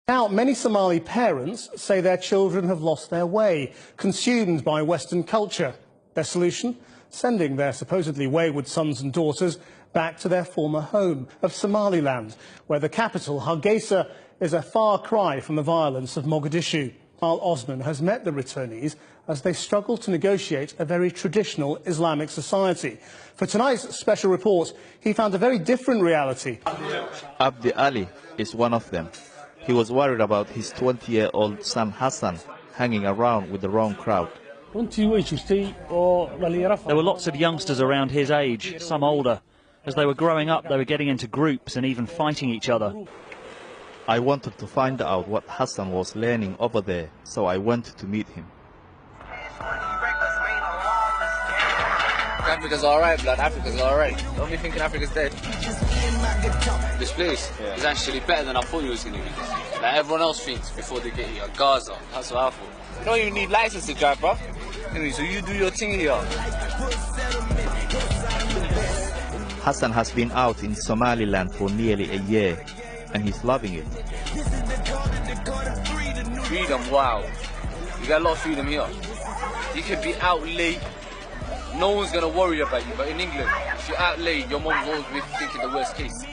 Now, many Somali parents say their children have lost their way, consumed by Western culture. Their solution? Sending their supposedly wayward sons and daughters back to their former home of Somaliland, where the capital, Hargeisa, is a far cry from the violence of Mogadishu. Al Osman has met the returnees as they struggle to negotiate a very traditional Islamic society. For tonight's special report, he found a very different reality. Abdi Ali is one of them. He was worried about his 20-year-old son Hassan hanging around with the wrong crowd. There were lots of youngsters around his age, some older. As they were growing up, they were getting into groups and even fighting each other. I wanted to find out what Hassan was learning over there, so I went to meet him. Africa's alright, blood. Africa's alright. Don't be thinking Africa's dead. This place is actually better than I thought it was going to be. Like everyone else thinks before they get here. Gaza, that's what I thought. You don't even need license to drive, bro. Anyway, so you do your thing here. Hassan has been out in Somaliland for nearly a year, and he's loving it. Freedom, wow. You got a lot of freedom here. You can be out late. No one's going to worry about you, but in England, if you're out late, your mom's always thinking the worst case.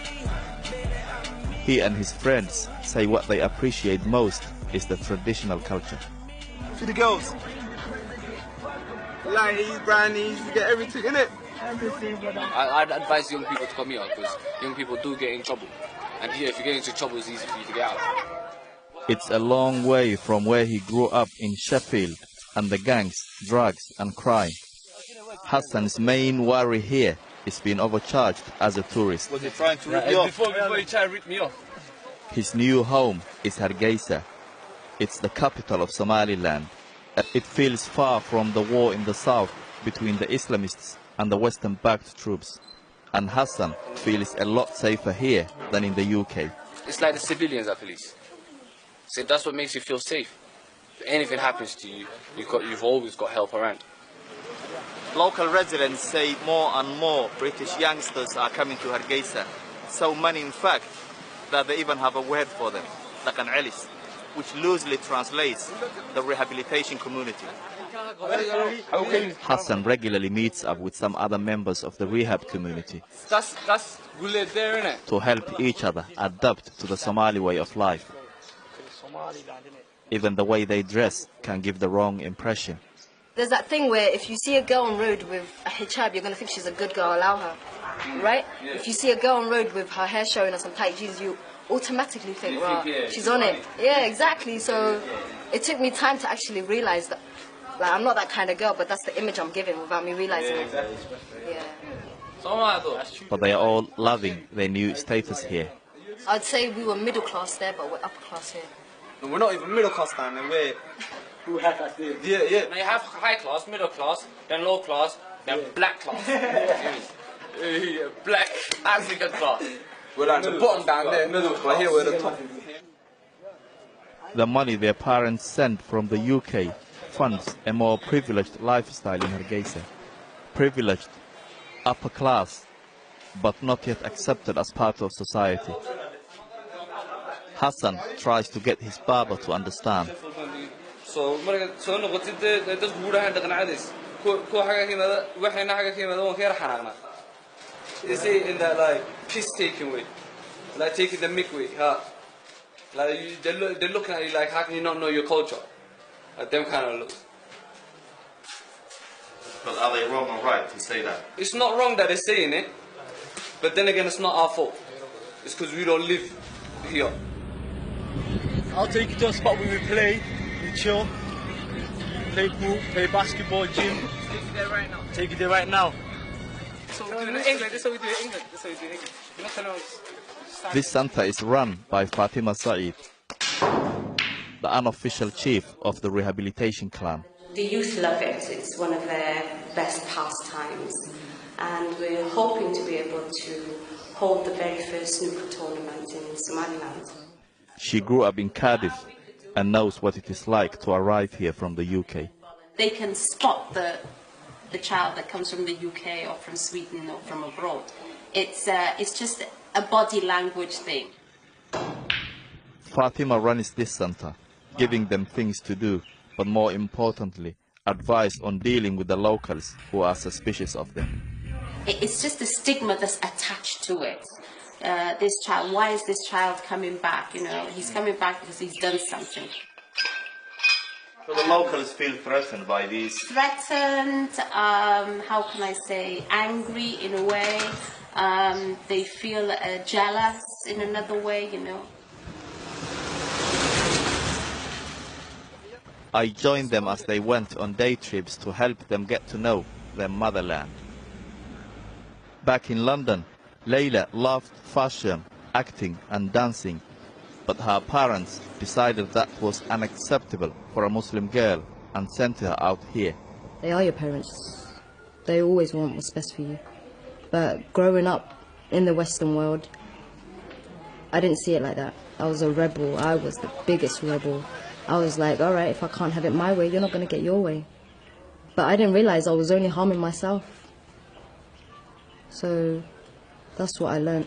He and his friends say what they appreciate most is the traditional culture. To the girls. Lighties, brownies, you get everything in it. I'd advise young people to come here because young people do get in trouble. And here, if you get into trouble, it's easy for you to get out. It's a long way from where he grew up in Sheffield and the gangs, drugs and crime. Hassan's main worry here is being overcharged as a tourist. Was he trying to rip you off? Before you try to rip me off. His new home is Hargeisa. It's the capital of Somaliland. It feels far from the war in the south between the Islamists and the Western-backed troops. And Hassan feels a lot safer here than in the UK. It's like the civilians are police. So that's what makes you feel safe. If anything happens to you, you've always got help around. Local residents say more and more British youngsters are coming to Hargeisa. So many, in fact, that they even have a word for them, dhaqan, celis, which loosely translates the rehabilitation community. Hassan regularly meets up with some other members of the rehab community That's there, innit? to help each other adapt to the Somali way of life. Even the way they dress can give the wrong impression. There's that thing where if you see a girl on road with a hijab, you're going to think she's a good girl, allow her, right? Yeah. If you see a girl on road with her hair showing or some tight jeans, you automatically think, well, she's on it. Yeah, exactly. So it took me time to actually realize that, like, I'm not that kind of girl, but that's the image I'm giving without me realizing it. Yeah. But they are all loving their new status here. I'd say we were middle class there, but we're upper class here. No, we're not even middle class down there, we're... Yeah. Now you have high class, middle class, then low class, then black class. Black African class. We're like the bottom down there, middle class, here we're the top. The money their parents send from the UK funds a more privileged lifestyle in Hargeisa. Privileged, upper class, but not yet accepted as part of society. Hassan tries to get his barber to understand. So, they say in that like piss-taking way, like taking the mick way, like they're looking at you like, how can you not know your culture? Like them kind of looks. But are they wrong or right to say that? It's not wrong that they're saying it, but then again, it's not our fault. It's because we don't live here. I'll take you to a spot where we play, we chill, play pool, play basketball, gym. Take you there right now. Take you there right now. So we do in England. This is what we do in England. This is what we do in England. You're not telling us. This center is run by Fatima Saeed, the unofficial chief of the rehabilitation clan. The youth love it. It's one of their best pastimes. And we're hoping to be able to hold the very first snooker tournament in Somaliland. She grew up in Cardiff and knows what it is like to arrive here from the UK. They can spot the child that comes from the UK or from Sweden or from abroad. It's just a body language thing. Fatima runs this center, giving them things to do, but more importantly, advice on dealing with the locals who are suspicious of them. It's just the stigma that's attached to it. This child, why is this child coming back? You know, he's coming back because he's done something. So the locals feel threatened by these? Threatened, how can I say, angry in a way. They feel jealous in another way, you know. I joined them as they went on day trips to help them get to know their motherland. Back in London, Layla loved fashion, acting and dancing, but her parents decided that was unacceptable for a Muslim girl and sent her out here. They are your parents. They always want what's best for you. But growing up in the Western world, I didn't see it like that. I was a rebel. I was the biggest rebel. I was like, all right, if I can't have it my way, you're not going to get your way. But I didn't realize I was only harming myself. So that's what I learned.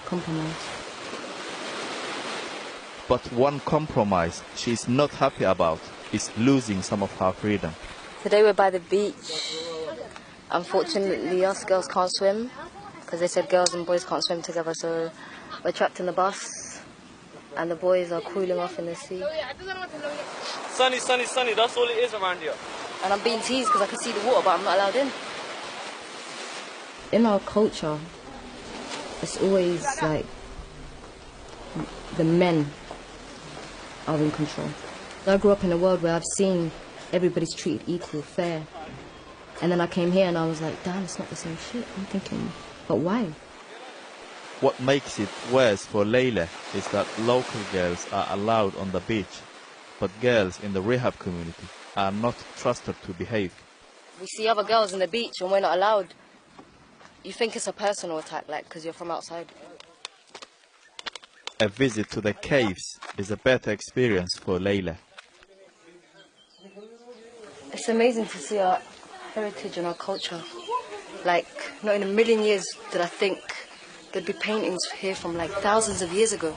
Compromise. But one compromise she's not happy about is losing some of her freedom. Today we're by the beach. Unfortunately, us girls can't swim because they said girls and boys can't swim together, so we're trapped in the bus and the boys are cooling off in the sea. Sunny, sunny, sunny, that's all it is around here. And I'm being teased because I can see the water, but I'm not allowed in. In our culture, it's always like the men are in control. I grew up in a world where I've seen everybody's treated equal, fair. And then I came here and I was like, damn, it's not the same shit. I'm thinking, but why? What makes it worse for Layla is that local girls are allowed on the beach, but girls in the rehab community are not trusted to behave. We see other girls on the beach and we're not allowed. You think it's a personal attack, like, because you're from outside. A visit to the caves is a better experience for Layla. It's amazing to see our heritage and our culture. Like, not in a million years did I think there'd be paintings here from like thousands of years ago.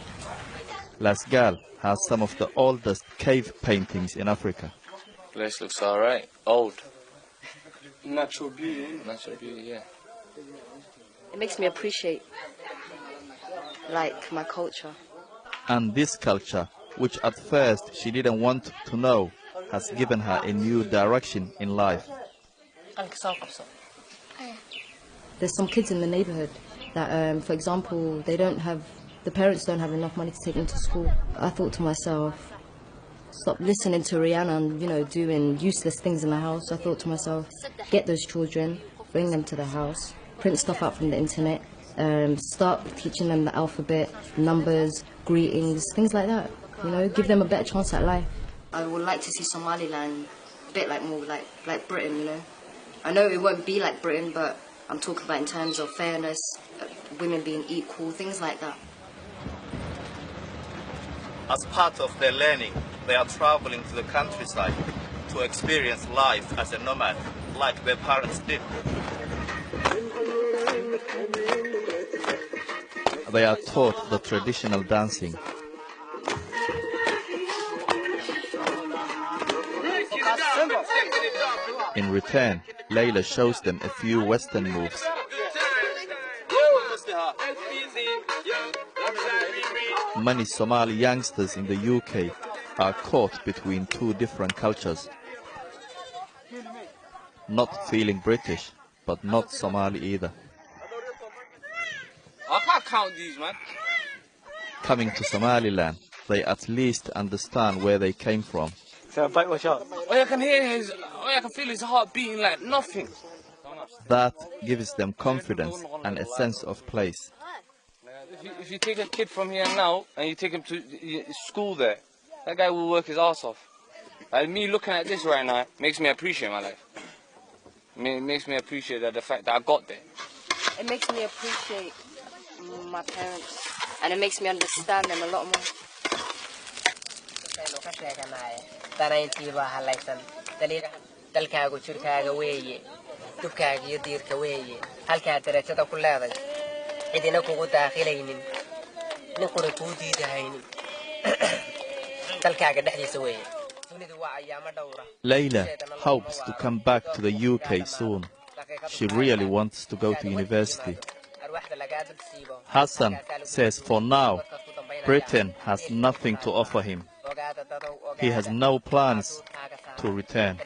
Las Gal has some of the oldest cave paintings in Africa. Place looks alright. Old. Natural beauty. Natural beauty, yeah. It makes me appreciate, like, my culture. And this culture, which at first she didn't want to know, has given her a new direction in life. There's some kids in the neighborhood that, for example, the parents don't have enough money to take them to school. I thought to myself, stop listening to Rihanna and, you know, doing useless things in the house. I thought to myself, get those children, bring them to the house, print stuff out from the internet, start teaching them the alphabet, numbers, greetings, things like that. You know, give them a better chance at life. I would like to see Somaliland a bit like more like Britain, you know. I know it won't be like Britain, but I'm talking about in terms of fairness, women being equal, things like that. As part of their learning, they are traveling to the countryside to experience life as a nomad, like their parents did. They are taught the traditional dancing. In return, Layla shows them a few Western moves. Many Somali youngsters in the UK are caught between two different cultures. Not feeling British, but not Somali either. I can't count these, man. Coming to Somaliland, they at least understand where they came from. So bite my shot. I can feel his heart beating like nothing. That gives them confidence and a sense of place. If you take a kid from here now and you take him to school there, that guy will work his ass off. Like me looking at this right now makes me appreciate my life. It makes me appreciate the fact that I got there. It makes me appreciate my parents, and it makes me understand them a lot more. Layla hopes to come back to the UK soon. She really wants to go to university. Hassan says for now, Britain has nothing to offer him. He has no plans to return.